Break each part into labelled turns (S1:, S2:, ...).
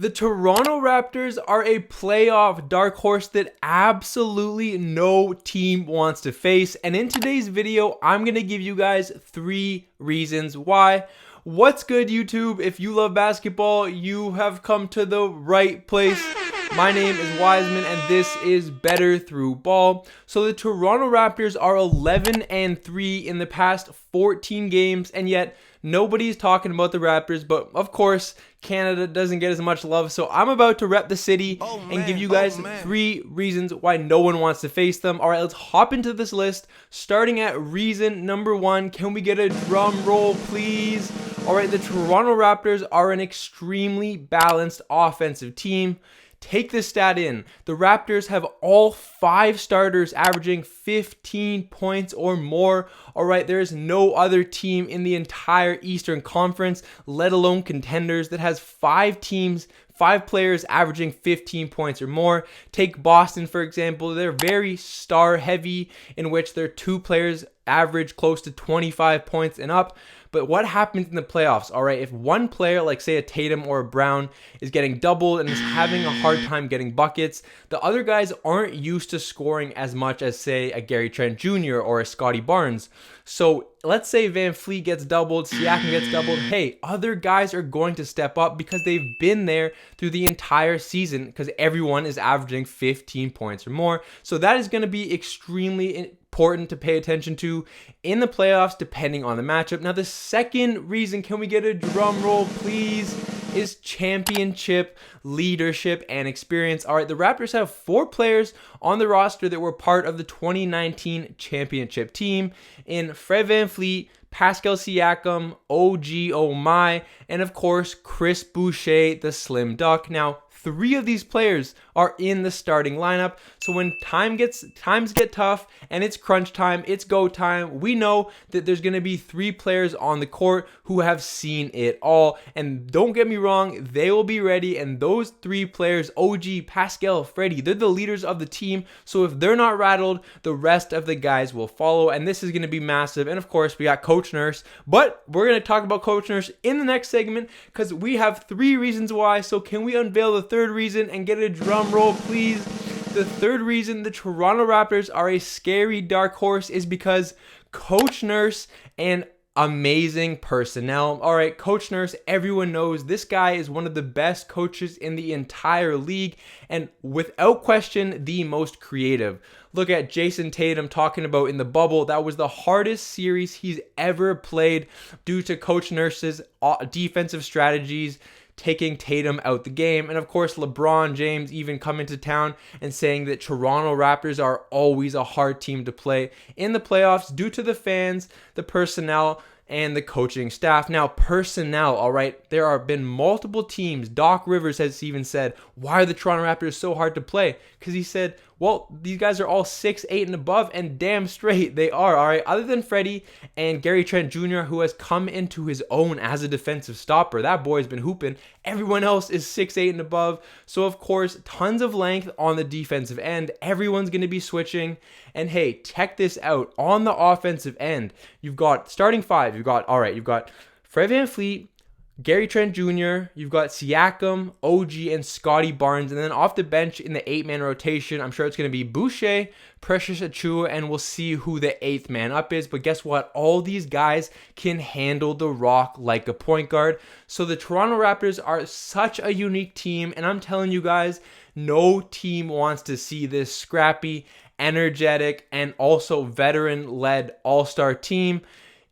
S1: The Toronto Raptors are a playoff dark horse that absolutely no team wants to face. And in today's video, I'm going to give you guys 3 reasons why. What's good, YouTube? If you love basketball, you have come to the right place. My name is Wiseman, and this is Better Through Ball. So the Toronto Raptors are 11-3 in the past 14 games, and yet nobody's talking about the Raptors. But of course, Canada doesn't get as much love, so I'm about to rep the city and give you guys 3 reasons why no one wants to face them. All right, let's hop into this list. Starting at reason number 1, can we get a drum roll, please? All right, the Toronto Raptors are an extremely balanced offensive team. Take this stat in. The Raptors have all 5 starters averaging 15 points or more. All right, there is no other team in the entire Eastern Conference, let alone contenders, that has 5 players averaging 15 points or more. Take Boston, for example. They're very star heavy, in which their 2 players average close to 25 points and up. But what happens in the playoffs, all right, if one player, like say a Tatum or a Brown, is getting doubled and is having a hard time getting buckets, the other guys aren't used to scoring as much as, say, a Gary Trent Jr. or a Scotty Barnes. So let's say Van Fleet gets doubled, Siakam gets doubled. Hey, other guys are going to step up because they've been there through the entire season, because everyone is averaging 15 points or more. So that is going to be extremely important to pay attention to in the playoffs, depending on the matchup. Now, the second reason, can we get a drum roll, please, is championship leadership and experience. All right, the Raptors have 4 players on the roster that were part of the 2019 championship team in Fred VanVleet, Pascal Siakam, OG Oh My, and of course, Chris Boucher, the Slim Duck. Now, 3 of these players are in the starting lineup. So when times get tough and it's crunch time, it's go time, we know that there's going to be 3 players on the court who have seen it all. And don't get me wrong, they will be ready. And those 3 players, OG, Pascal, Freddie, they're the leaders of the team. So if they're not rattled, the rest of the guys will follow. And this is going to be massive. And of course, we got Coach Nurse. But we're going to talk about Coach Nurse in the next segment, because we have 3 reasons why. So can we unveil the 3rd reason and get a drum roll, please? The 3rd reason the Toronto Raptors are a scary dark horse is because Coach Nurse and amazing personnel. All right, Coach Nurse, everyone knows this guy is one of the best coaches in the entire league, and without question, the most creative. Look at Jason Tatum talking about in the bubble. That was the hardest series he's ever played due to Coach Nurse's defensive strategies, taking Tatum out the game. And of course, LeBron James even coming to town and saying that Toronto Raptors are always a hard team to play in the playoffs due to the fans, the personnel, and the coaching staff. Now, personnel, all right, there have been multiple teams. Doc Rivers has even said, why are the Toronto Raptors so hard to play? Because he said, well, these guys are all 6'8" and above, and damn straight they are, all right? Other than Freddie and Gary Trent Jr., who has come into his own as a defensive stopper. That boy's been hooping. Everyone else is 6'8" and above. So, of course, tons of length on the defensive end. Everyone's going to be switching. And hey, check this out. On the offensive end, you've got starting 5. You've got Fred VanVleet, Gary Trent Jr., you've got Siakam, OG, and Scotty Barnes. And then off the bench in the 8-man rotation, I'm sure it's going to be Boucher, Precious Achiuwa, and we'll see who the 8th man up is. But guess what? All these guys can handle the rock like a point guard. So the Toronto Raptors are such a unique team. And I'm telling you guys, no team wants to see this scrappy, energetic, and also veteran-led all-star team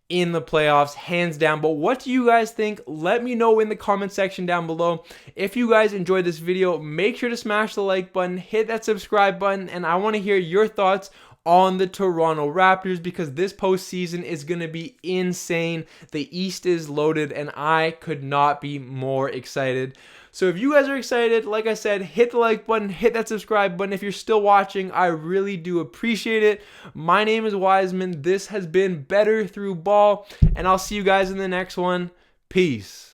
S1: in the playoffs, hands down. But what do you guys think? Let me know in the comment section down below. If you guys enjoyed this video, make sure to smash the like button, hit that subscribe button, and I want to hear your thoughts on the Toronto Raptors, because this postseason is going to be insane. The East is loaded, and I could not be more excited. So if you guys are excited, like I said, hit the like button, hit that subscribe button. If you're still watching, I really do appreciate it. My name is Wiseman. This has been Better Through Ball, and I'll see you guys in the next one. Peace.